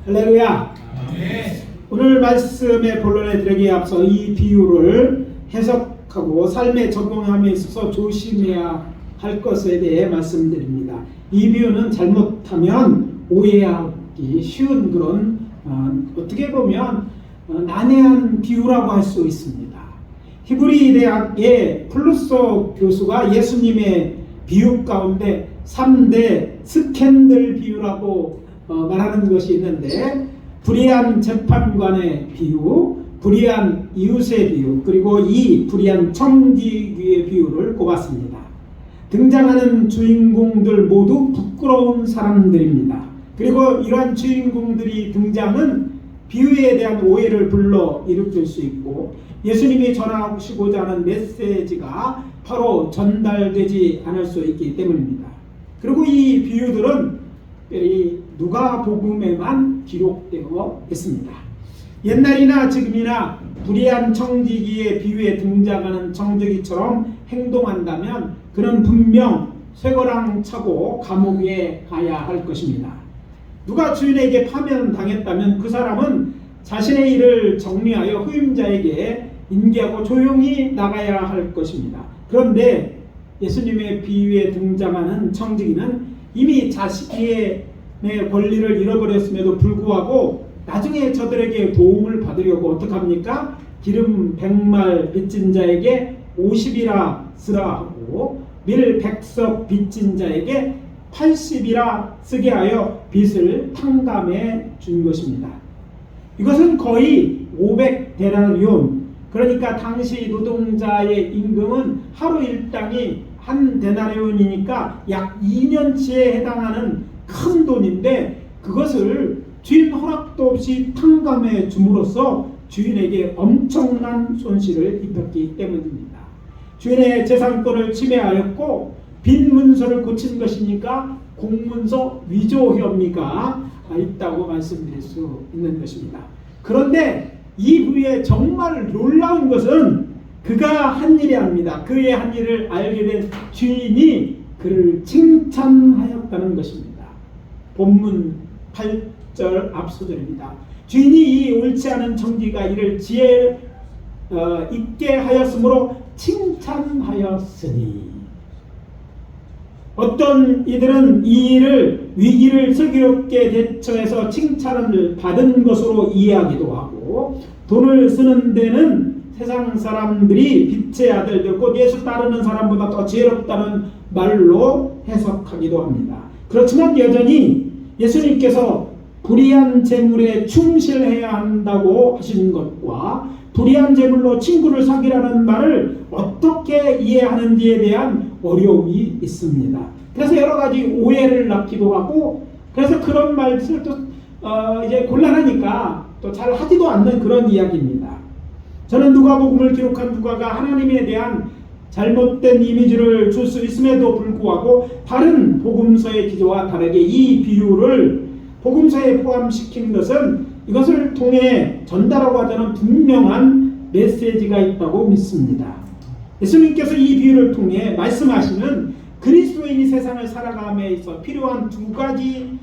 할렐루야. 오늘 말씀의 본론에 들어가기 앞서 이 비유를 해석하고 삶에 적용함에 있어서 조심해야 할 것에 대해 말씀드립니다. 이 비유는 잘못하면 오해하기 쉬운 그런 어떻게 보면 난해한 비유라고 할 수 있습니다. 히브리 대학의 플루소 교수가 예수님의 비유 가운데 3대 스캔들 비유라고 말하는 것이 있는데, 불의한 재판관의 비유, 불의한 이웃의 비유, 그리고 이 불의한 청지기의 비유를 꼽았습니다. 등장하는 주인공들 모두 부끄러운 사람들입니다. 그리고 이러한 주인공들이 등장은 비유에 대한 오해를 불러 일으킬 수 있고, 예수님이 전하시고자 하는 메시지가 바로 전달되지 않을 수 있기 때문입니다. 그리고 이 비유들은 누가복음에만 기록되어 있습니다. 옛날이나 지금이나 불의한 청지기의 비유에 등장하는 청지기처럼 행동한다면 그는 분명 쇠고랑 차고 감옥에 가야 할 것입니다. 누가 주인에게 파면당했다면 그 사람은 자신의 일을 정리하여 후임자에게 인계하고 조용히 나가야 할 것입니다. 그런데 예수님의 비유에 등장하는 청지기는 이미 자신의 권리를 잃어버렸음에도 불구하고 나중에 저들에게 도움을 받으려고 어떡합니까? 기름 100말 빚진 자에게 50이라 쓰라 하고 밀 100석 빚진 자에게 80이라 쓰게 하여 빚을 탕감해 준 것입니다. 이것은 거의 500데나리온, 그러니까 당시 노동자의 임금은 하루 일당이 한 데나리온이니까 약 2년치에 해당하는 큰 돈인데, 그것을 주인 허락도 없이 탕감해 줌으로써 주인에게 엄청난 손실을 입혔기 때문입니다. 주인의 재산권을 침해하였고 빈 문서를 고친 것이니까 공문서 위조 혐의가 있다고 말씀드릴 수 있는 것입니다. 그런데 이 부에 정말 놀라운 것은 그가 한 일이 아닙니다. 그의 한 일을 알게 된 주인이 그를 칭찬하였다는 것입니다. 본문 8절 앞소절입니다. 주인이 이 옳지 않은 청지가 이를 지혜 있게 하였으므로 칭찬하였으니, 어떤 이들은 이 일을 위기를 슬기롭게 대처해서 칭찬을 받은 것으로 이해하기도 하고, 돈을 쓰는 데는 세상 사람들이 빛의 아들들 곧 예수 따르는 사람보다 더 지혜롭다는 말로 해석하기도 합니다. 그렇지만 여전히 예수님께서 불의한 재물에 충실해야 한다고 하시는 것과 불의한 재물로 친구를 사귀라는 말을 어떻게 이해하는지에 대한 어려움이 있습니다. 그래서 여러 가지 오해를 낳기도 하고, 그래서 그런 말들을 또 이제 곤란하니까 또 잘 하지도 않는 그런 이야기입니다. 저는 누가복음을 기록한 누가가 하나님에 대한 잘못된 이미지를 줄 수 있음에도 불구하고 다른 복음서의 기조와 다르게 이 비유를 복음서에 포함시킨 것은 이것을 통해 전달하고 하자는 분명한 메시지가 있다고 믿습니다. 예수님께서 이 비유를 통해 말씀하시는 그리스도인이 세상을 살아감에 있어 필요한 두 가지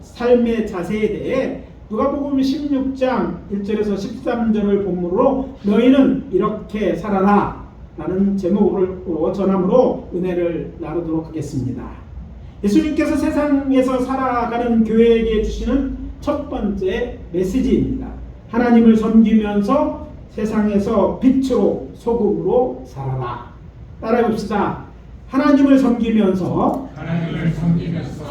삶의 자세에 대해 누가복음 16장 1절에서 13절을 본문으로 너희는 이렇게 살아라 라는 제목으로 전함으로 은혜를 나누도록 하겠습니다. 예수님께서 세상에서 살아가는 교회에게 주시는 첫 번째 메시지입니다. 하나님을 섬기면서 세상에서 빛으로 소금으로 살아라. 따라해봅시다. 하나님을 섬기면서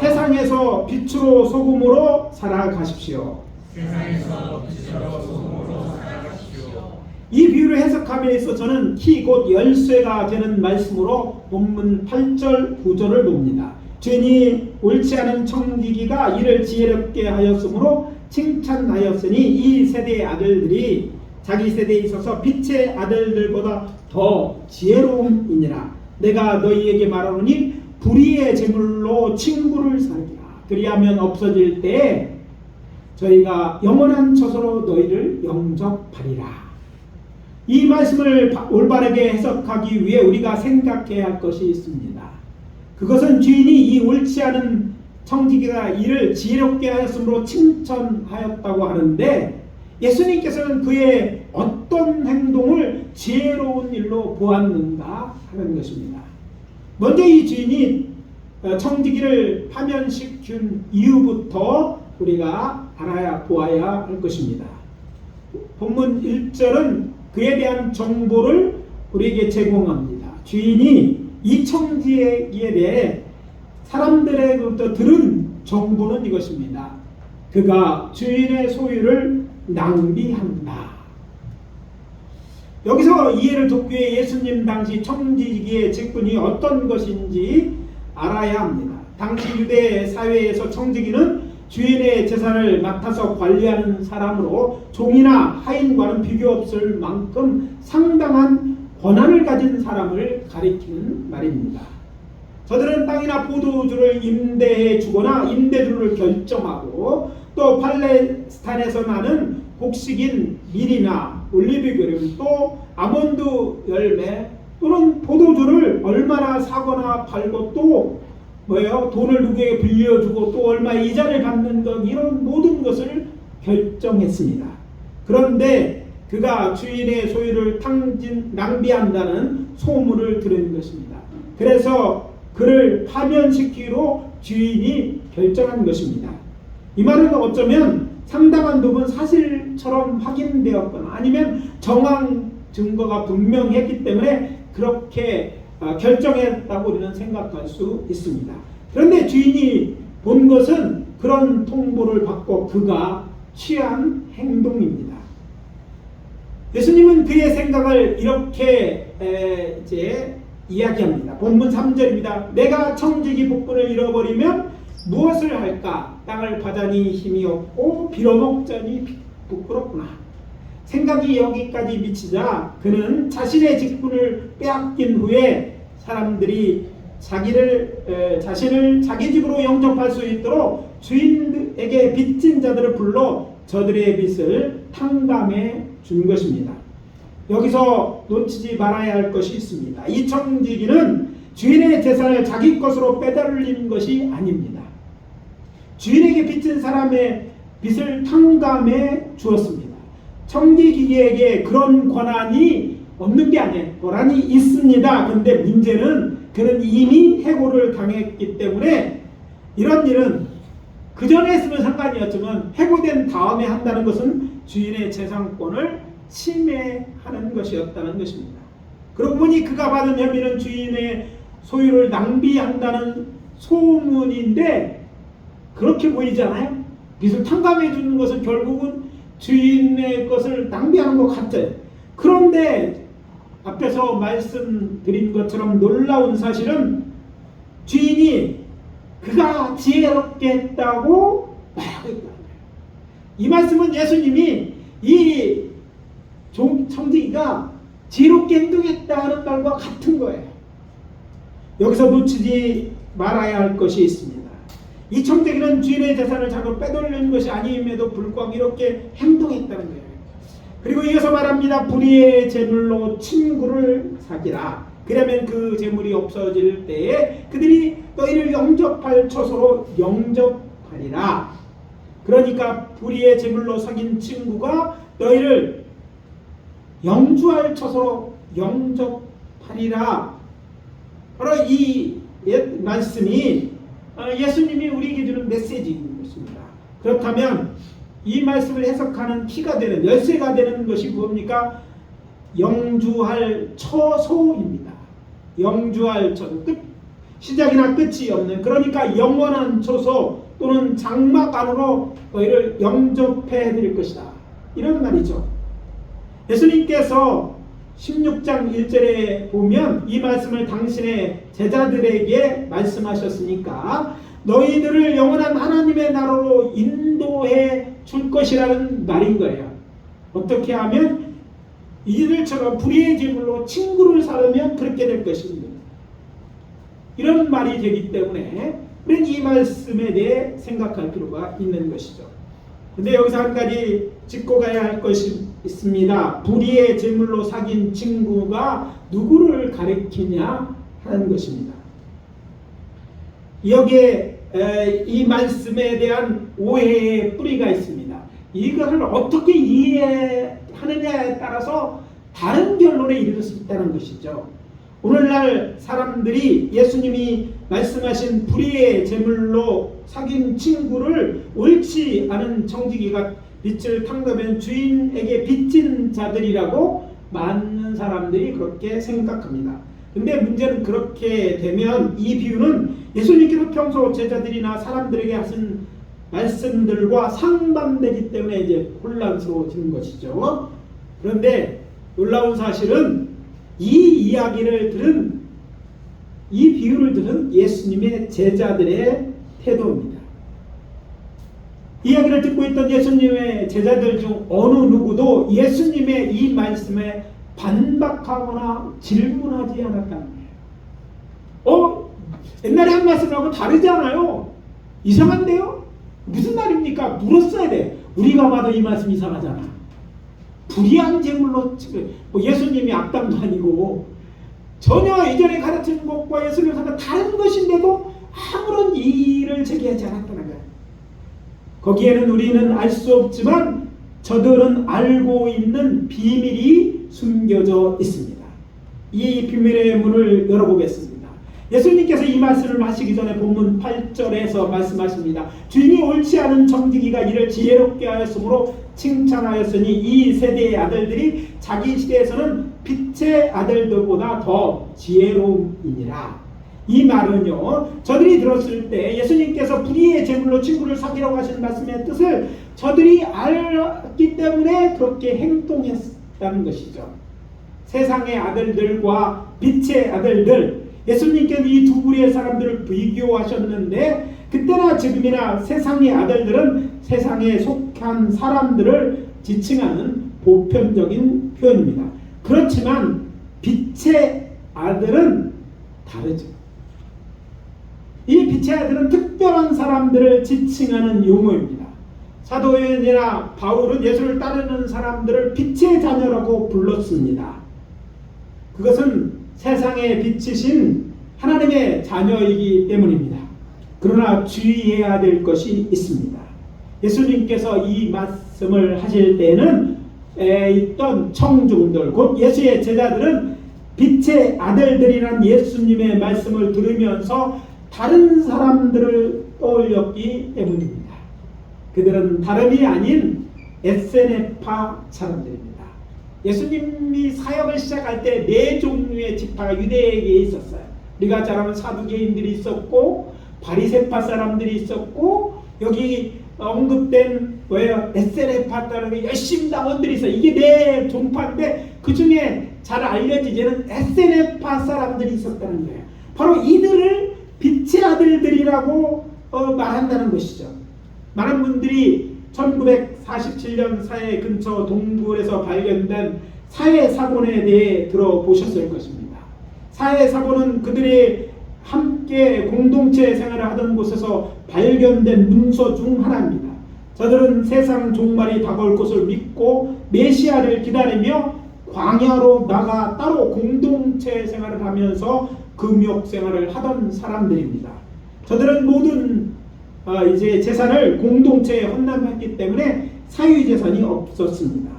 세상에서 빛으로 소금으로 살아가십시오. 세상에서 빛으로 소금으로 살아가십시오. 이 비유를 해석함에 있어 저는 키 곧 열쇠가 되는 말씀으로 본문 8절 9절을 봅니다. 주인이 옳지 않은 청지기가 이를 지혜롭게 하였으므로 칭찬하였으니 이 세대의 아들들이 자기 세대에 있어서 빛의 아들들보다 더 지혜로움이니라. 내가 너희에게 말하노니 불의의 제물로 친구를 사귀라. 그리하면 없어질 때에 저희가 영원한 처소로 너희를 영접하리라. 이 말씀을 올바르게 해석하기 위해 우리가 생각해야 할 것이 있습니다. 그것은 주인이 이 옳지 않은 청지기가 이를 지혜롭게 하였으므로 칭찬하였다고 하는데, 예수님께서는 그의 어떤 행동을 지혜로운 일로 보았는가 하는 것입니다. 먼저 이 주인이 청지기를 파면시킨 이유부터 우리가 알아야 보아야 할 것입니다. 본문 1절은 그에 대한 정보를 우리에게 제공합니다. 주인이 이 청지기에 대해 사람들에게부터 들은 정보는 이것입니다. 그가 주인의 소유를 낭비한다. 여기서 이해를 돕기 위해 예수님 당시 청지기의 직분이 어떤 것인지 알아야 합니다. 당시 유대 사회에서 청지기는 주인의 재산을 맡아서 관리하는 사람으로 종이나 하인과는 비교 없을 만큼 상당한 권한을 가진 사람을 가리키는 말입니다. 저들은 땅이나 포도주를 임대해 주거나 임대료를 결정하고, 또 팔레스타인에서 나는 곡식인 밀이나 올리브기름, 또 아몬드 열매 또는 포도주를 얼마나 사거나 팔고, 또 돈을 누구에게 빌려주고 또 얼마 이자를 받는 것, 이런 모든 것을 결정했습니다. 그런데 그가 주인의 소유를 낭비한다는 소문을 들은 것입니다. 그래서 그를 파면시키기로 주인이 결정한 것입니다. 이 말은 어쩌면 상당한 부분 사실처럼 확인되었거나 아니면 정황 증거가 분명했기 때문에 그렇게 결정했다고 우리는 생각할 수 있습니다. 그런데 주인이 본 것은 그런 통보를 받고 그가 취한 행동입니다. 예수님은 그의 생각을 이렇게 이야기합니다. 본문 3절입니다. 내가 청지기 복분을 잃어버리면 무엇을 할까? 땅을 파자니 힘이 없고 빌어먹자니 부끄럽구나. 생각이 여기까지 미치자 그는 자신의 직분을 빼앗긴 후에 사람들이 자신을 자기 집으로 영접할 수 있도록 주인에게 빚진 자들을 불러 저들의 빚을 탕감해 준 것입니다. 여기서 놓치지 말아야 할 것이 있습니다. 이 청지기는 주인의 재산을 자기 것으로 빼돌린 것이 아닙니다. 주인에게 빚진 사람의 빚을 탕감해 주었습니다. 청지기에게 그런 권한이 없는 게 아니에요. 권한이 있습니다. 그런데 문제는 그는 이미 해고를 당했기 때문에 이런 일은 그 전에 했으면 상관이었지만 해고된 다음에 한다는 것은 주인의 재산권을 침해하는 것이었다는 것입니다. 그러고 보니 그가 받은 혐의는 주인의 소유를 낭비한다는 소문인데 그렇게 보이잖아요. 빚을 탕감해 주는 것은 결국은 주인의 것을 낭비하는 것 같아요. 그런데 앞에서 말씀드린 것처럼 놀라운 사실은 주인이 그가 지혜롭게 했다고 말하고 있다는 거예요. 이 말씀은 예수님이 이 청지기가 지혜롭게 행동했다는 말과 같은 거예요. 여기서 놓치지 말아야 할 것이 있습니다. 이 청지기는 주인의 재산을 자꾸 빼돌리는 것이 아님에도 불구하고 이렇게 행동했다는 거예요. 그리고 이어서 말합니다. 불의의 재물로 친구를 사기라. 그러면 그 재물이 없어질 때에 그들이 너희를 영접할 처소로 영접하리라. 그러니까 불의의 재물로 사귄 친구가 너희를 영주할 처소로 영접하리라. 바로 이 말씀이 예수님이 우리에게 주는 메시지인 것입니다. 그렇다면 이 말씀을 해석하는 키가 되는, 열쇠가 되는 것이 뭡니까? 영주할 처소입니다. 영주할 처소, 시작이나 끝이 없는, 그러니까 영원한 처소 또는 장막 안으로 너희를 영접해 드릴 것이다. 이런 말이죠. 예수님께서 16장 1절에 보면 이 말씀을 당신의 제자들에게 말씀하셨으니까 너희들을 영원한 하나님의 나라로 인도해 줄 것이라는 말인 거예요. 어떻게 하면 이들처럼 불의의 재물로 친구를 사려면 그렇게 될 것입니다. 이런 말이 되기 때문에 우리는 이 말씀에 대해 생각할 필요가 있는 것이죠. 근데 여기서 한 가지 짚고 가야 할 것이 있습니다. 불의의 재물로 사귄 친구가 누구를 가리키냐 하는 것입니다. 여기에 이 말씀에 대한 오해의 뿌리가 있습니다. 이것을 어떻게 이해하느냐에 따라서 다른 결론에 이를 수 있다는 것이죠. 오늘날 사람들이 예수님이 말씀하신 불의의 제물로 사귄 친구를 옳지 않은 청지기가 빛을 탕감한 주인에게 빚진 자들이라고 많은 사람들이 그렇게 생각합니다. 근데 문제는 그렇게 되면 이 비유는 예수님께서 평소 제자들이나 사람들에게 하신 말씀들과 상반되기 때문에 이제 혼란스러워지는 것이죠. 그런데 놀라운 사실은 이 이야기를 들은, 이 비유를 들은 예수님의 제자들의 태도입니다. 이야기를 듣고 있던 예수님의 제자들 중 어느 누구도 예수님의 이 말씀에 반박하거나 질문하지 않았다는 거예요. 옛날에 한 말씀하고 다르지 않아요? 이상한데요? 무슨 말입니까? 물었어야 돼. 우리가 봐도 이 말씀 이상하잖아. 불의한 제물로 예수님이 악당도 아니고 전혀 이전에 가르친 것과 예수님의 상과 다른 것인데도 아무런 이의를 제기하지 않았다는 거예요. 거기에는 우리는 알 수 없지만 저들은 알고 있는 비밀이 숨겨져 있습니다. 이 비밀의 문을 열어보겠습니다. 예수님께서 이 말씀을 하시기 전에 본문 8절에서 말씀하십니다. 주인이 옳지 않은 청지기가 이를 지혜롭게 하였으므로 칭찬하였으니 이 세대의 아들들이 자기 시대에서는 빛의 아들들보다 더 지혜로움이니라. 이 말은요, 저들이 들었을 때 예수님께서 불의의 제물로 친구를 사귀라고 하신 말씀의 뜻을 저들이 알았기 때문에 그렇게 행동했다는 것이죠. 세상의 아들들과 빛의 아들들, 예수님께서 이 두 부류의 사람들을 비교하셨는데 그때나 지금이나 세상의 아들들은 세상에 속한 사람들을 지칭하는 보편적인 표현입니다. 그렇지만 빛의 아들은 다르죠. 이 빛의 아들은 특별한 사람들을 지칭하는 용어입니다. 사도행전이나 바울은 예수를 따르는 사람들을 빛의 자녀라고 불렀습니다. 그것은 세상에 비치신 하나님의 자녀이기 때문입니다. 그러나 주의해야 될 것이 있습니다. 예수님께서 이 말씀을 하실 때는 있던 청중들, 곧 예수의 제자들은 빛의 아들들이란 예수님의 말씀을 들으면서 다른 사람들을 떠올렸기 때문입니다. 그들은 다름이 아닌 에세네파 사람들입니다. 예수님이 사역을 시작할 때 네 종류의 지파가 유대에게 있었어요. 우리가 잘 아는 사두개인들이 있었고 바리새파 사람들이 있었고 여기 언급된 에세네파라는 열심당원들이 있어요. 이게 네 종파인데 그 중에 잘 알려지지는 에세네파 사람들이 있었다는 거예요. 바로 이들을 빛의 아들들이라고 말한다는 것이죠. 많은 분들이 1947년 사해 근처 동굴에서 발견된 사해사본에 대해 들어보셨을 것입니다. 사해사본은 그들이 함께 공동체 생활을 하던 곳에서 발견된 문서 중 하나입니다. 저들은 세상 종말이 다가올 것을 믿고 메시아를 기다리며 광야로 나가 따로 공동체 생활을 하면서 금욕 생활을 하던 사람들입니다. 저들은 모든 이제 재산을 공동체에 헌납했기 때문에 사유 재산이 없었습니다.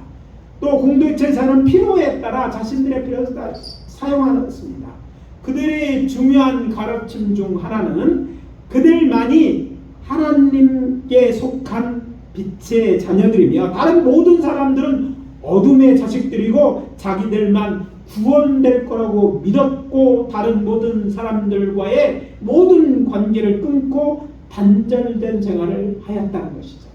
또 공동체 재산은 필요에 따라 자신들의 필요에 따라 사용하였습니다. 그들의 중요한 가르침 중 하나는 그들만이 하나님께 속한 빛의 자녀들이며 다른 모든 사람들은 어둠의 자식들이고 자기들만 구원될 거라고 믿었고 다른 모든 사람들과의 모든 관계를 끊고 단절된 생활을 하였다는 것이죠.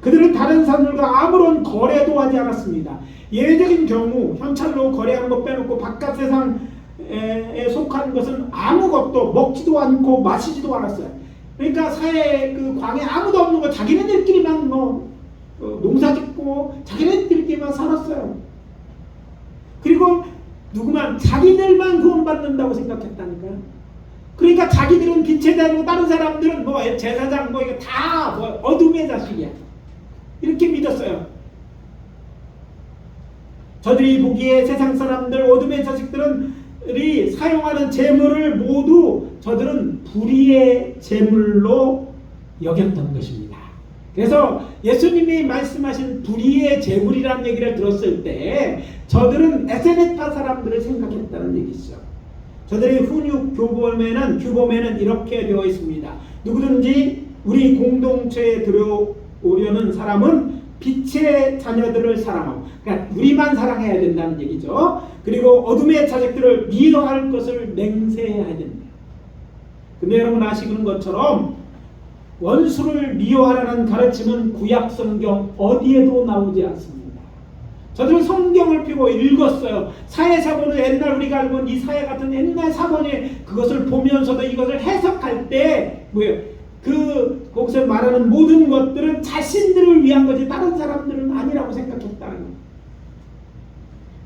그들은 다른 사람들과 아무런 거래도 하지 않았습니다. 예외적인 경우 현찰로 거래하는 것 빼놓고 바깥 세상에 속한 것은 아무것도 먹지도 않고 마시지도 않았어요. 그러니까 사회 그 광에 아무도 없는 거 자기네들끼리만 농사짓고 자기네들끼리만 살았어요. 그리고 누구만 자기들만 구원받는다고 생각했다니까요. 그러니까 자기들은 빛의 자녀고 다른 사람들은 제사장 이거 다 어둠의 자식이야. 이렇게 믿었어요. 저들이 보기에 세상 사람들 어둠의 자식들은 사람들이 사용하는 재물을 모두 저들은 불의의 재물로 여겼던 것입니다. 그래서 예수님이 말씀하신 불의의 재물이라는 얘기를 들었을 때 저들은 에세네파 사람들을 생각했다는 얘기죠. 저들의 훈육 규범에는 이렇게 되어 있습니다. 누구든지 우리 공동체에 들어오려는 사람은 빛의 자녀들을 사랑하고, 그러니까 우리만 사랑해야 된다는 얘기죠. 그리고 어둠의 자식들을 미워할 것을 맹세해야 됩니다. 근데 여러분 아시는 것처럼 원수를 미워하라는 가르침은 구약 성경 어디에도 나오지 않습니다. 저들은 성경을 펴고 읽었어요. 사회사본을 옛날 우리가 알고 있는 이 사회 같은 옛날 사본에 그것을 보면서도 이것을 해석할 때 거기서 말하는 모든 것들은 자신들을 위한 거지 다른 사람들은 아니라고 생각했다는 거예요.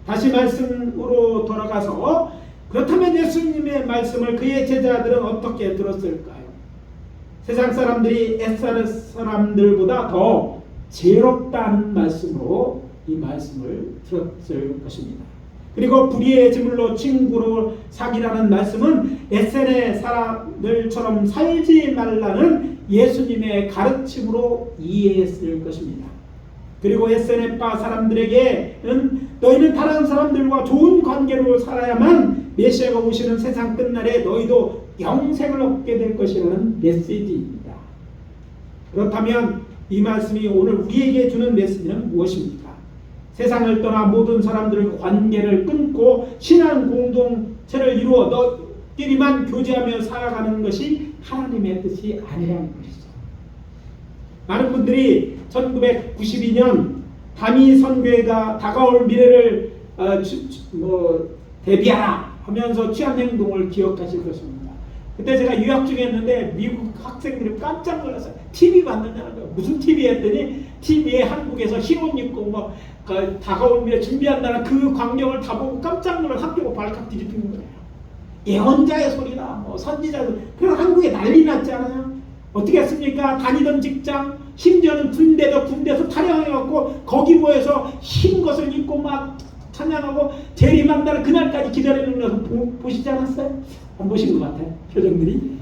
다시 말씀으로 돌아가서 그렇다면 예수님의 말씀을 그의 제자들은 어떻게 들었을까요? 세상 사람들이 옛날 사람들보다 더 지혜롭다는 말씀으로 이 말씀을 들었을 것입니다. 그리고 불의의 재물로 친구로 사귀라는 말씀은 에세네 사람들처럼 살지 말라는 예수님의 가르침으로 이해했을 것입니다. 그리고 에세네파 사람들에게는 너희는 다른 사람들과 좋은 관계로 살아야만 메시아가 오시는 세상 끝날에 너희도 영생을 얻게 될 것이라는 메시지입니다. 그렇다면 이 말씀이 오늘 우리에게 주는 메시지는 무엇입니까? 세상을 떠나 모든 사람들과 관계를 끊고 신앙 공동체를 이루어 너끼리만 교제하며 살아가는 것이 하나님의 뜻이 아니라는 것이죠. 많은 분들이 1992년 다미 선교회가 다가올 미래를 대비하라 하면서 취한 행동을 기억하실 것입니다. 그때 제가 유학 중에 했는데 미국 학생들이 깜짝 놀랐어요. TV 봤느냐는 거예요. 무슨 TV 했더니 TV에 한국에서 흰옷 입고 다가올 미래 준비한다는 그 광경을 다 보고 깜짝 놀라 학교가 발칵 뒤집히는 거예요. 예언자의 소리나 선지자 소리. 그럼 한국에 난리 났지 않아요? 어떻게 했습니까? 다니던 직장, 심지어는 군대에서 탈영해갖고 거기 모여서 흰 것을 입고 막 찬양하고 재림한다는 그날까지 기다리는 것을 보시지 않았어요? 안 보신 것 같아요. 표정들이.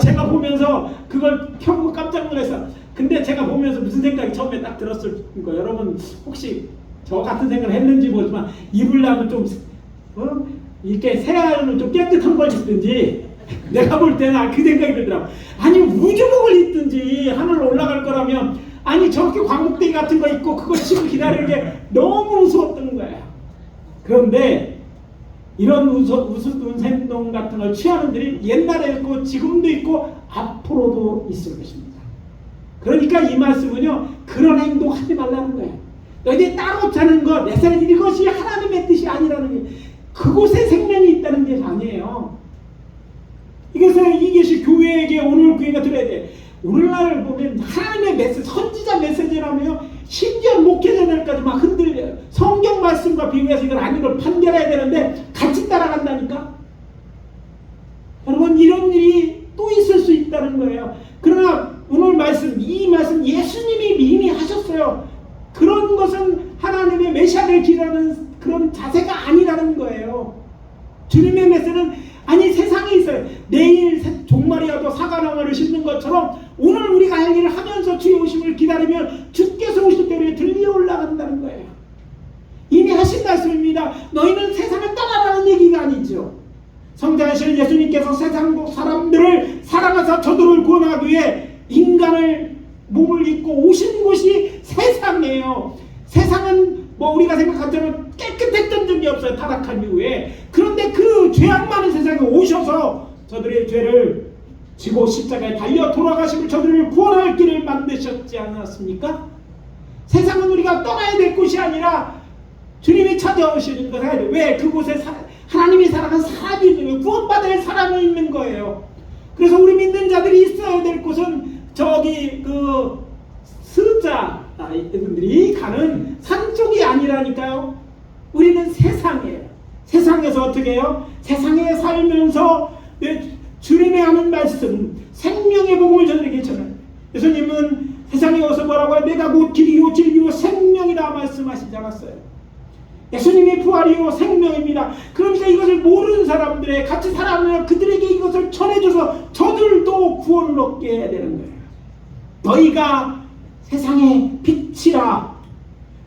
제가 보면서 그걸 켜고 깜짝 놀랐어요. 근데 제가 보면서 무슨 생각이 처음에 딱 들었을 거예요. 여러분 혹시 저 같은 생각을 했는지 모르지만 입으려면 좀 이렇게 새하얀 좀 깨끗한 걸 입든지 내가 볼 때는 그 생각이 들더라고. 아니 우주복을 입든지 하늘로 올라갈 거라면 저렇게 광목대기 같은 거 입고 그거 치고 기다리는 게 너무 무서웠던 거예요. 그런데 이런 우스운 행동 같은 걸 취하는 들이 옛날에 있고 지금도 있고 앞으로도 있을 것입니다. 그러니까 이 말씀은요, 그런 행동 하지 말라는 거예요. 너희들이 따로 사는 것, 이것이 하나님의 뜻이 아니라는 게, 그곳에 생명이 있다는 게 아니에요. 이것이 교회에게 오늘 교회가 들어야 돼. 오늘날 보면 하나님의 메시지, 선지자 메시지라며 심지어 목회자들까지 막 흔들려요. 성경 말씀과 비교해서 이걸 아닌 걸 판결해야 되는데 같이 따라간다니까. 여러분 이런 일이 또 있을 수 있다는 거예요. 그러나 오늘 이 말씀 예수님이 이미 하셨어요. 그런 것은 하나님의 메시아를 기다리는 그런 자세가 아니라는 거예요. 주님의 메시지는 세상에 있어요. 내일 종말이라도 사과나무를 심는 것처럼 오늘 우리가 할 일을 하면서 주의 오심을 기다리면 주께서 오실 때 우리가 들려 올라간다는 거예요. 이미 하신 말씀입니다. 너희는 세상을 떠나라는 얘기가 아니죠. 성자이신 예수님께서 세상 사람들을 사랑하사 저들을 구원하기 위해 인간을 몸을 입고 오신 곳이 세상이에요. 세상은 우리가 생각하자면 깨끗했던 적이 없어요. 타락한 이후에. 그런데 그 죄악 많은 세상에 오셔서 저들의 죄를 지고 십자가에 달려 돌아가심을 저들을 구원할 길을 만드셨지 않았습니까? 세상은 우리가 떠나야 될 곳이 아니라 주님이 찾아오시는 것은 왜? 그곳에 하나님이 사랑하는 사람이 있는 거예요. 구원받을 사람이 있는 거예요. 그래서 우리 믿는 자들이 있어야 될 곳은 저기 스자들이 가는 산 쪽이 아니라니까요. 우리는 세상이에요. 세상에서 어떻게 해요? 세상에 살면서 주님의 하는 말씀, 생명의 복음을 저들에게 전해요. 예수님은 세상에 와서 뭐라고 해요? 내가 곧 길이요 진리요 생명이다 말씀하시지 않았어요. 예수님이 부활이요 생명입니다. 그러니까 이것을 모르는 사람들의 같이 살아가면 그들에게 이것을 전해줘서 저들도 구원을 얻게 해야 되는 거예요. 너희가 세상의 빛이라,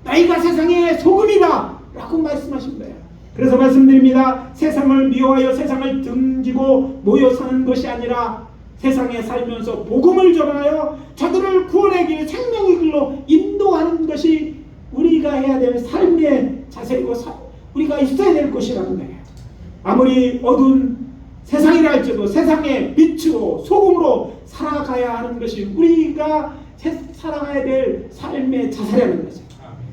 너희가 세상의 소금이다 라고 말씀하신 거예요. 그래서 말씀드립니다. 세상을 미워하여 세상을 등지고 모여 사는 것이 아니라 세상에 살면서 복음을 전하여 저들을 구원의 길, 생명의 길로 인도하는 것이 우리가 해야 될 삶의 자세이고 우리가 있어야 될 것이라는 거예요. 아무리 어두운 세상이라 할지라도 세상의 빛으로 소금으로 살아가야 하는 것이 우리가 살아가야 될 삶의 자세라는 거죠.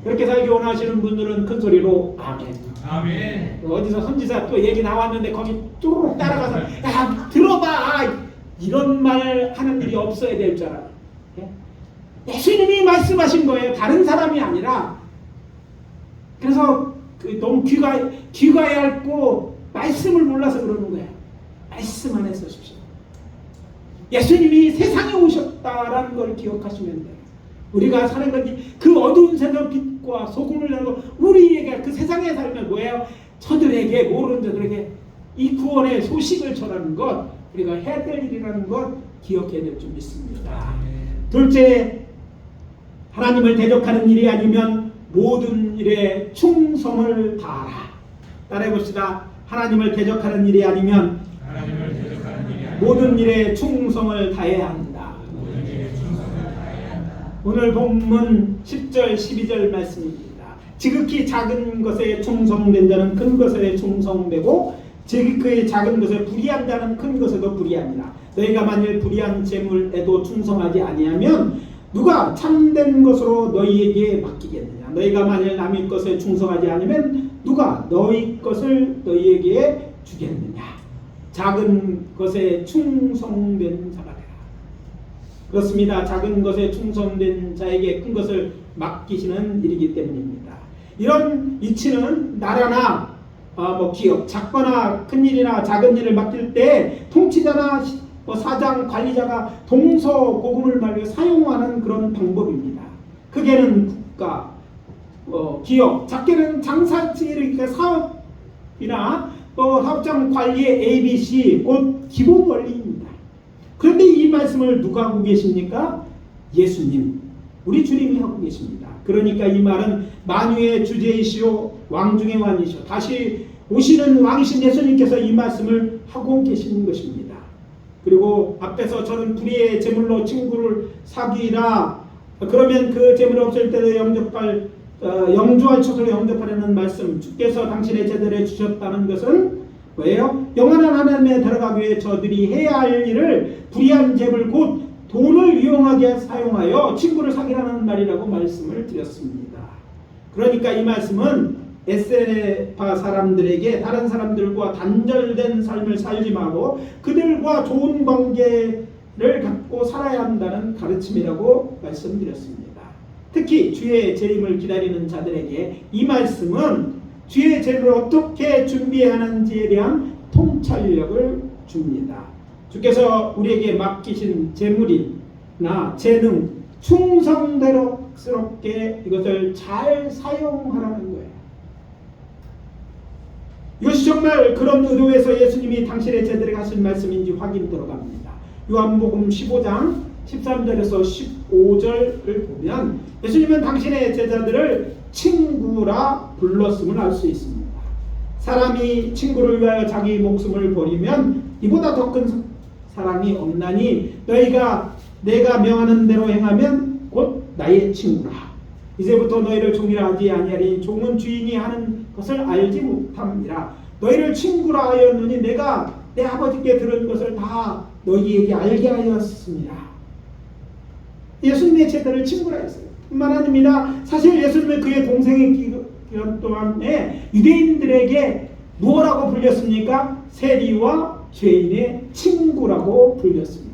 그렇게 살기 원하시는 분들은 큰 소리로 아멘. 아멘. 어디서 선지자 또 얘기 나왔는데 거기 쭉 따라가서 야 들어봐, 이런 말 하는 일이 없어야 될 줄 알아요. 예수님이 말씀하신 거예요. 다른 사람이 아니라. 그래서 너무 귀가 얇고 말씀을 몰라서 그러는 거예요. 말씀 안에 서십시오. 예수님이 세상에 오셨다라는 걸 기억하시면 돼요. 우리가 사는 건지 그 어두운 세상 빛과 소금을 내고 우리에게 그 세상에 살면 뭐예요? 저들에게, 모르는 자들에게 이 구원의 소식을 전하는 것, 우리가 해야 될 일이라는 것 기억해야 될 줄 믿습니다. 둘째, 하나님을 대적하는 일이 아니면 모든 일에 충성을 다하라. 따라해 봅시다. 하나님을 대적하는 일이 아니면 모든 일에 충성을 다해야 한다. 오늘 본문 10절 12절 말씀입니다. 지극히 작은 것에 충성된 자는 큰 것에 충성되고 지극히 작은 것에 불의한 자는 큰 것에도 불의합니다. 너희가 만일 불의한 재물에도 충성하지 아니하면 누가 참된 것으로 너희에게 맡기겠느냐. 너희가 만일 남의 것에 충성하지 않으면 누가 너희 것을 너희에게 주겠느냐. 작은 것에 충성된 자가 되라. 그렇습니다. 작은 것에 충성된 자에게 큰 것을 맡기시는 일이기 때문입니다. 이런 이치는 나라나 기업, 작거나 큰 일이나 작은 일을 맡길 때 통치자나 사장, 관리자가 동서고금을 말려 사용하는 그런 방법입니다. 크게는 국가, 기업, 작게는 장사지를, 그러니까 사업이나 사업장 관리의 ABC, 곧 기본 원리입니다. 그런데 이 말씀을 누가 하고 계십니까? 예수님, 우리 주님이 하고 계십니다. 그러니까 이 말은 만유의 주제이시오 왕 중의 왕이시오 다시 오시는 왕이신 예수님께서 이 말씀을 하고 계시는 것입니다. 그리고 앞에서 저는 불의의 제물로 친구를 사귀라. 그러면 그 제물이 없을 때도 영주할 처소로 영접하려는 말씀, 주께서 당신의 제자들에 주셨다는 것은 뭐예요? 영원한 하나님에 들어가기 위해 저들이 해야 할 일을 불의한 재물 곧 돈을 이용하게 사용하여 친구를 사귀라는 말이라고 말씀을 드렸습니다. 그러니까 이 말씀은 에세파 사람들에게 다른 사람들과 단절된 삶을 살지 말고 그들과 좋은 관계를 갖고 살아야 한다는 가르침이라고 말씀드렸습니다. 특히 주의 재림을 기다리는 자들에게 이 말씀은 주의 재림을 어떻게 준비해야 하는지에 대한 통찰력을 줍니다. 주께서 우리에게 맡기신 재물이나 재능 충성스럽게 이것을 잘 사용하라는 거예요. 이것이 정말 그런 의도에서 예수님이 당신의 제자들에게 하신 말씀인지 확인 들어갑니다. 요한복음 15장 13절에서 15절을 보면 예수님은 당신의 제자들을 친구라 불렀음을 알 수 있습니다. 사람이 친구를 위하여 자기 목숨을 버리면 이보다 더 큰 사랑이 없나니 너희가 내가 명하는 대로 행하면 곧 나의 친구라. 이제부터 너희를 종이라 하지 아니하리니 종은 주인이 하는 것을 알지 못함이라. 너희를 친구라 하였느니 내가 내 아버지께 들은 것을 다 너희에게 알게 하였습니다. 예수님의 제자를 친구라 했어요. 뿐만 아닙니다. 사실 예수님은 그의 동생의 기간 동안에 유대인들에게 무엇라고 불렸습니까? 세리와 죄인의 친구라고 불렸습니다.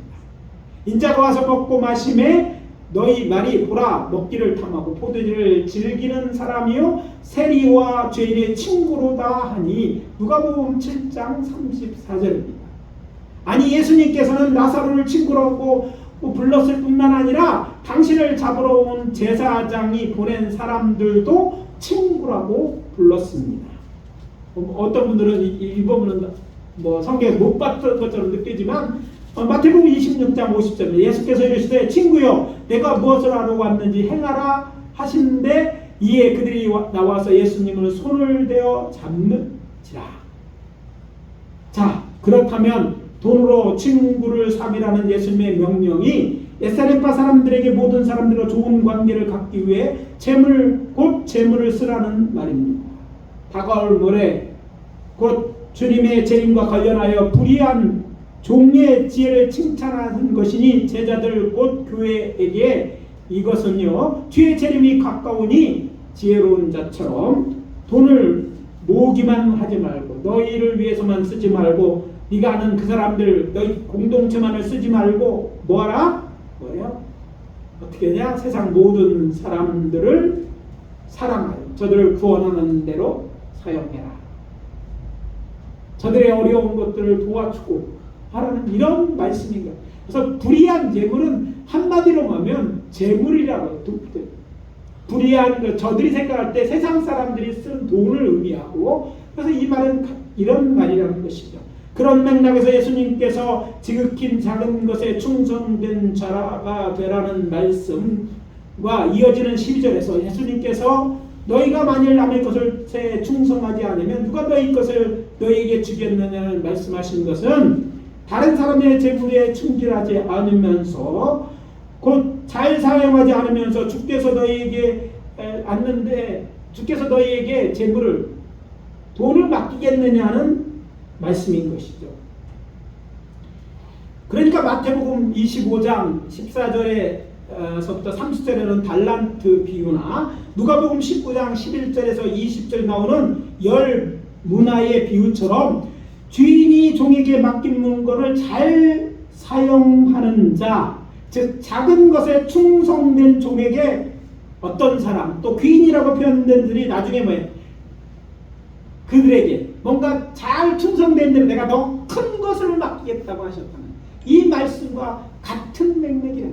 인자가 와서 먹고 마심에 너희 말이 보라 먹기를 탐하고 포도주를 즐기는 사람이요 세리와 죄인의 친구로다 하니 누가복음 7장 34절입니다. 아니 예수님께서는 나사로를 친구라고 불렀을 뿐만 아니라 당신을 잡으러 온 제사장이 보낸 사람들도 친구라고 불렀습니다. 어떤 분들은 이 부분은 뭐 성경에서 못 봤던 것처럼 느끼지만 마태복음 26장 50절 예수께서 이르시되 친구여 내가 무엇을 하러 왔는지 행하라 하시는데 이에 그들이 나와서 예수님을 손을 대어 잡는지라. 자, 그렇다면 돈으로 친구를 삼으라는 예수님의 명령이 예루살렘파 사람들에게 모든 사람들과 좋은 관계를 갖기 위해 곧 재물을 쓰라는 말입니다. 다가올 모레 곧 주님의 재림과 관련하여 불의한 종의 지혜를 칭찬하는 것이니 제자들 곧 교회에게 이것은요 주의 재림이 가까우니 지혜로운 자처럼 돈을 모으기만 하지 말고 너희를 위해서만 쓰지 말고 네가 아는 그 사람들 너희 공동체만을 쓰지 말고 뭐하라? 뭐예요? 어떻게 하냐? 세상 모든 사람들을 사랑하여 저들을 구원하는 대로 사용해라. 저들의 어려운 것들을 도와주고 하라는 이런 말씀인 거예요. 그래서 불의한 재물은 한마디로 하면 재물이라고 불의한 저들이 생각할 때 세상 사람들이 쓴 돈을 의미하고 그래서 이 말은 이런 말이라는 것이죠. 그런 맥락에서 예수님께서 지극히 작은 것에 충성된 자가 되라는 말씀과 이어지는 12절에서 예수님께서 너희가 만일 남의 것을 충성하지 않으면 누가 너희 것을 너희에게 주겠느냐는 말씀하신 것은 다른 사람의 재물에 충실하지 않으면서 곧 잘 사용하지 않으면서 주께서 너희에게 재물을 돈을 맡기겠느냐는 말씀인 것이죠. 그러니까 마태복음 25장 14절에서부터 30절에는 달란트 비유나 누가복음 19장 11절에서 20절 나오는 열 문화의 비유처럼 주인이 종에게 맡긴 물건을 잘 사용하는 자, 즉 작은 것에 충성된 종에게 어떤 사람, 또 귀인이라고 표현된 들이 나중에 뭐예요? 그들에게 뭔가 잘 충성된 대로 내가 더 큰 것을 맡기겠다고 하셨다는 이 말씀과 같은 맥락이에요.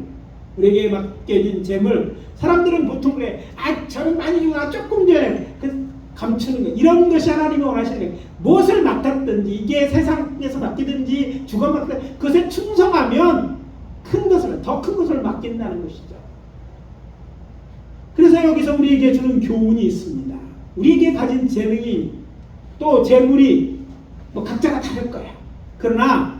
우리에게 맡겨진 재물, 사람들은 보통 그래, 저는 많이 주나 조금 전에 감추는 거, 이런 것이 하나님이 원하시는 거예요. 무엇을 맡았든지 이게 세상에서 맡기든지 주가 맡기든지 그것에 충성하면 더 큰 것을 맡긴다는 것이죠. 그래서 여기서 우리에게 주는 교훈이 있습니다. 우리에게 가진 재능이 또 재물이 뭐 각자가 다를 거야. 그러나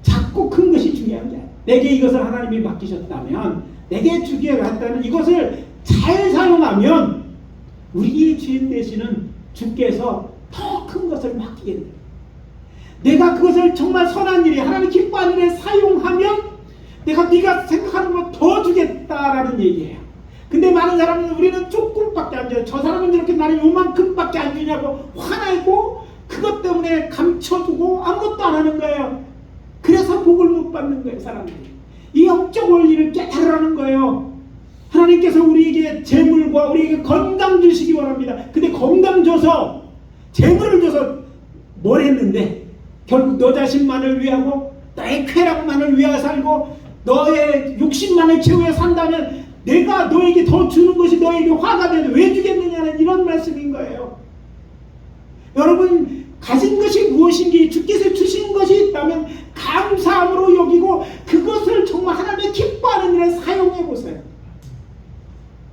작고 큰 것이 중요한 게 아니야. 내게 이것을 하나님이 맡기셨다면 내게 주기에 갔다는 이것을 잘 사용하면 우리의 주인 되시는 주께서 더 큰 것을 맡기겠네. 내가 그것을 정말 선한 일에 하나님 기뻐하는 일에 사용하면 네가 생각하는 것 더 주겠다라는 얘기예요. 근데 많은 사람은 우리는 조금밖에 안 줘요. 저 사람은 저렇게 나는 요만큼밖에 안 주냐고 화나고 그것 때문에 감춰두고 아무것도 안 하는 거예요. 그래서 복을 못 받는 거예요. 사람들이. 이 영적 원리를 깨달으라는 거예요. 하나님께서 우리에게 재물과 우리에게 건강 주시기 원합니다. 근데 건강 줘서 재물을 줘서 뭘 했는데 결국 너 자신만을 위하고 너의 쾌락만을 위하여 살고 너의 욕심만을 채우여 산다면 내가 너에게 더 주는 것이 너에게 화가 되는데 왜 주겠느냐는 이런 말씀인 거예요. 여러분 가진 것이 무엇인지 주께서 주신 것이 있다면 감사함으로 여기고 그것을 정말 하나님의 기뻐하는 일에 사용해 보세요.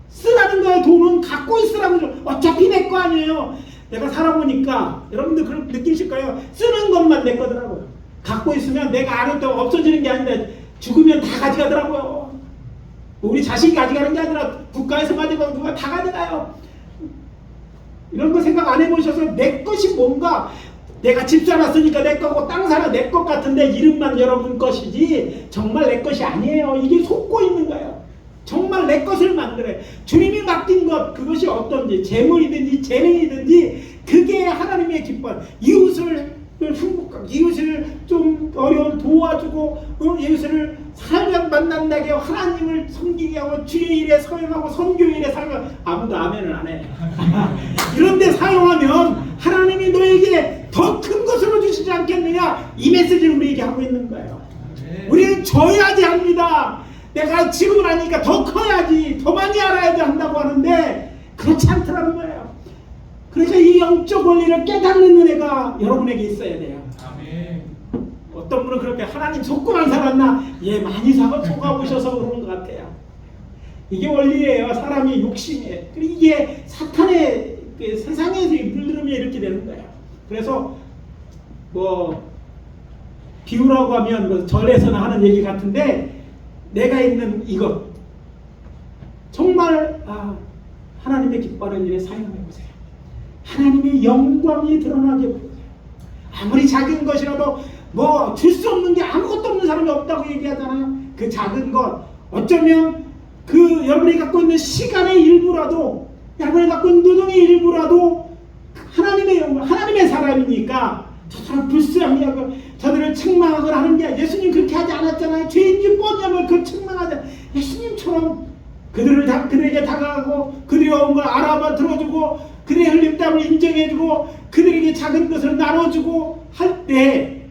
쓰라는 거예요. 돈은 갖고 있으라는 거죠. 어차피 내 거 아니에요. 내가 살아보니까 여러분들 그렇게 느끼실 거예요. 쓰는 것만 내 거더라고요. 갖고 있으면 내가 안 해도 없어지는 게 아닌데 죽으면 다 가져가더라고요. 우리 자식이 가져가는 게 아니라 국가에서 가져가고 누가 다 가져가요. 이런 거 생각 안 해보셔서 내 것이 뭔가 내가 집 살았으니까 내 거고 땅 살아 내 것 같은데 이름만 여러분 것이지 정말 내 것이 아니에요. 이게 속고 있는 거예요. 정말 내 것을 만들어요. 주님이 맡긴 것 그것이 어떤지 재물이든지 재능이든지 그게 하나님의 기뻐. 이웃을 행복하고 이웃을 좀 어려운 도와주고 이웃을 사랑 만난다게 하고 하나님을 섬기게 하고 주의 일에 사용하고 선교 일에 사용하고 아무도 아멘을 안 해. 이런 데 사용하면 하나님이 너에게 더 큰 것으로 주시지 않겠느냐 이 메시지를 우리에게 하고 있는 거예요. 우리는 져야지 합니다. 내가 지금은 아니니까 더 커야지 더 많이 알아야지 한다고 하는데 그렇지 않더라는 거예요. 그래서 이 영적 원리를 깨닫는 은혜가 여러분에게 있어야 돼요. 아멘. 어떤 분은 그렇게 하나님 속고만 살았나? 예, 많이 속아보셔서 그런 것 같아요. 이게 원리예요. 사람이 욕심이에요. 그리고 이게 사탄의 그 세상에서의 물들음이 이렇게 되는 거예요. 그래서 뭐 비유라고 하면 뭐 절에서는 하는 얘기 같은데, 내가 있는 이것 정말 하나님의 기뻐하는 일에 사용해보세요. 하나님의 영광이 드러나게 보세요. 아무리 작은 것이라도 뭐 줄 수 없는 게 아무것도 없는 사람이 없다고 얘기하잖아요. 그 작은 것, 어쩌면 그 여러분이 갖고 있는 시간의 일부라도, 여러분이 갖고 있는 노동의 일부라도 하나님의 영광, 하나님의 사람이니까 저 사람 불쌍히 하고 저들을 책망하거나 하는 게, 예수님 그렇게 하지 않았잖아요. 죄인지 뻔하면 그 책망하지, 예수님처럼 그들에게 다가가고 그들이 온 걸 알아봐 들어주고 그들의 흘림땀을 인정해주고 그들에게 작은 것을 나눠주고 할 때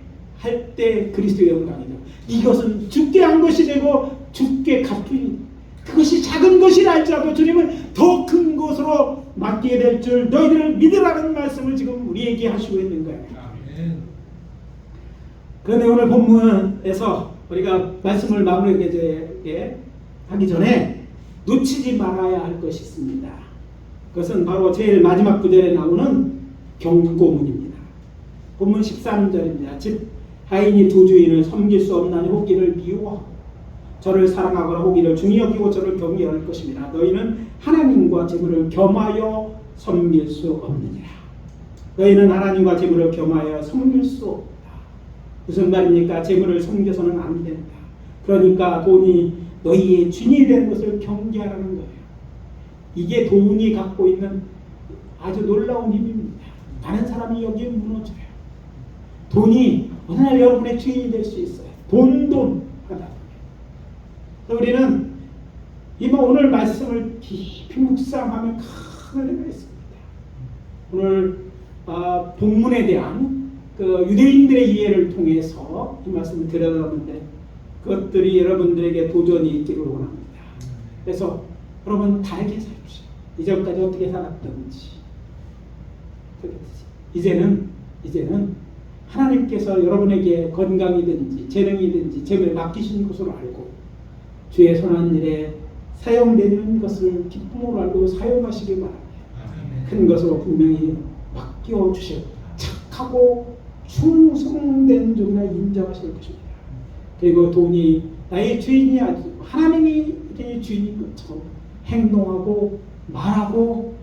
그리스도의 영광이죠. 이것은 주께 한 것이 되고 주께 갚으니, 그것이 작은 것이라 할지라도 주님은 더 큰 것으로 맡기게 될 줄 너희들을 믿으라는 말씀을 지금 우리에게 하시고 있는 거예요. 아멘. 그런데 오늘 본문에서 우리가 말씀을 마무리하기 전에 놓치지 말아야 할 것이 있습니다. 그것은 바로 제일 마지막 구절에 나오는 경고문입니다. 본문 13절입니다. 즉 하인이 두 주인을 섬길 수 없나니 호기를 미워하고 저를 사랑하거나 호기를 중히 여기고 저를 경외할 것입니다. 너희는 하나님과 재물을 겸하여 섬길 수 없느니라. 너희는 하나님과 재물을 겸하여 섬길 수 없다. 무슨 말입니까? 재물을 섬겨서는 안 된다. 그러니까 돈이 너희의 주인이 되는 것을 경계하라는 거예요. 이게 돈이 갖고 있는 아주 놀라운 힘입니다. 많은 사람이 여기에 무너져요. 돈이 어느 날 여러분의 주인이 될 수 있어요. 돈 하다. 우리는 이번 오늘 말씀을 깊이 묵상하면 큰 은혜가 있습니다. 오늘 본문에 대한 그 유대인들의 이해를 통해서 이 말씀을 드렸는데, 그것들이 여러분들에게 도전이 있기를 원합니다. 그래서 여러분 달게 살십시오. 이전까지 어떻게 살았던지. 이제는 하나님께서 여러분에게 건강이든지 재능이든지 재물을 맡기신 것으로 알고 주의 선한 일에 사용되는 것을 기쁨으로 알고 사용하시기 바랍니다. 큰 것으로 분명히 맡겨주시고 착하고 충성된 종이라 인정하실 것입니다. 그리고 돈이 나의 주인이 아니고 하나님이 주인인 것처럼 행동하고 말하고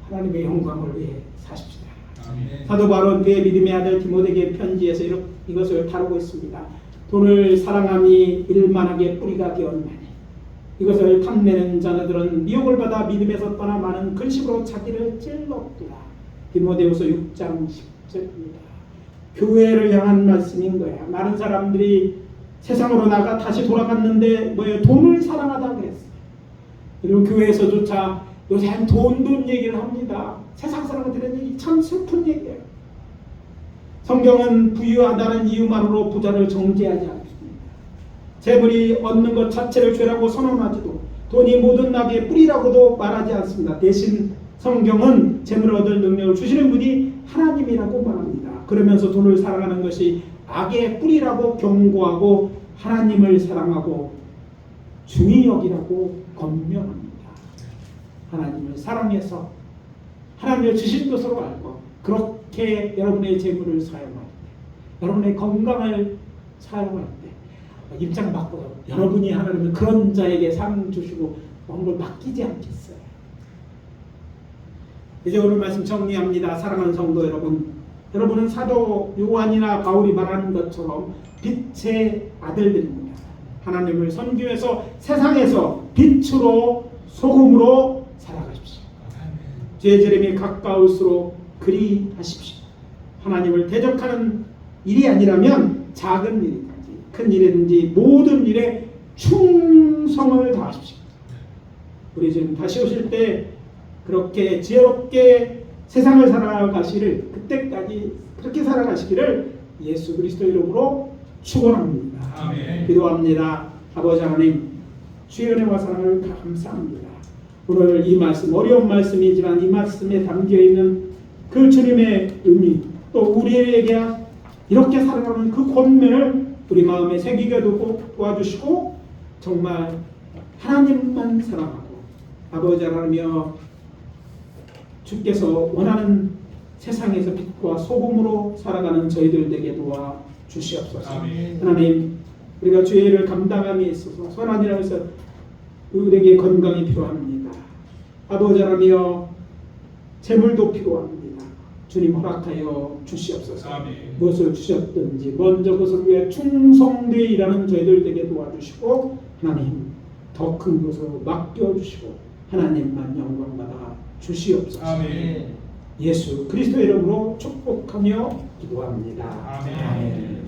하나님의 영광을 위해 사십시다. 아멘. 사도 바울은 그의 믿음의 아들 디모데에게 편지에서 이것을 다루고 있습니다. 돈을 사랑함이 일만하게 뿌리가 되었나니 이것을 탐내는 자들은 미혹을 받아 믿음에서 떠나 많은 근심으로 자기를 찔렀더라. 디모데후서 6장 10절입니다. 교회를 향한 말씀인 거야. 많은 사람들이 세상으로 나가 다시 돌아갔는데 뭐예요? 돈을 사랑하다 그랬어요. 그리고 교회에서조차 요새 돈 얘기를 합니다. 세상 사람들은 얘기 참 슬픈 얘기예요. 성경은 부유하다는 이유만으로 부자를 정죄하지 않습니다. 재물이 얻는 것 자체를 죄라고 선언하지도 돈이 모든 낙의 뿌리라고도 말하지 않습니다. 대신 성경은 재물을 얻을 능력을 주시는 분이 하나님이라고 말합니다. 그러면서 돈을 사랑하는 것이 악의 뿌리라고 경고하고 하나님을 사랑하고 중히 여기라고 권면합니다. 하나님을 사랑해서 하나님을 주신 것으로 알고 그렇게 여러분의 재물을 사용할 때, 여러분의 건강을 사용할 때 입장 바꿔서 여러분이 하나님을 그런 자에게 상 주시고 그런 걸 맡기지 않겠어요. 이제 오늘 말씀 정리합니다. 사랑하는 성도 여러분, 여러분은 사도 요한이나 바울이 말하는 것처럼 빛의 아들들입니다. 하나님을 선교해서 세상에서 빛으로 소금으로 살아가십시오. 죄제림이 가까울수록 그리 하십시오. 하나님을 대적하는 일이 아니라면 작은 일이든지 큰 일이든지 모든 일에 충성을 다하십시오. 우리 지금 다시 오실 때 그렇게 지혜롭게 세상을 살아가시를, 그때까지 그렇게 살아가시기를 예수 그리스도 이름으로 축원합니다. 아멘. 기도합니다. 아버지 하나님, 주의 은혜와 사랑을 감사합니다. 오늘 이 말씀, 어려운 말씀이지만 이 말씀에 담겨있는 그 주님의 의미, 또 우리에게 이렇게 살아가는 그 권면을 우리 마음에 새기게 도와주시고 정말 하나님만 사랑하고 아버지 하나님이여 주께서 원하는 세상에서 빛과 소금으로 살아가는 저희들 되게 도와주시옵소서. 아멘. 하나님, 우리가 주의 일을 감당함에 있어서 선한 일에서 우리에게 건강이 필요합니다. 아버지 하나님이여 재물도 필요합니다. 주님 허락하여 주시옵소서. 아멘. 무엇을 주셨든지 먼저 그것을 위해 충성되이 일하는 저희들 되게 도와주시고 하나님 더 큰 것으로 맡겨주시고 하나님만 영광받아 주시옵소서. 아멘. 예수 그리스도의 이름으로 축복하며 기도합니다. 아멘.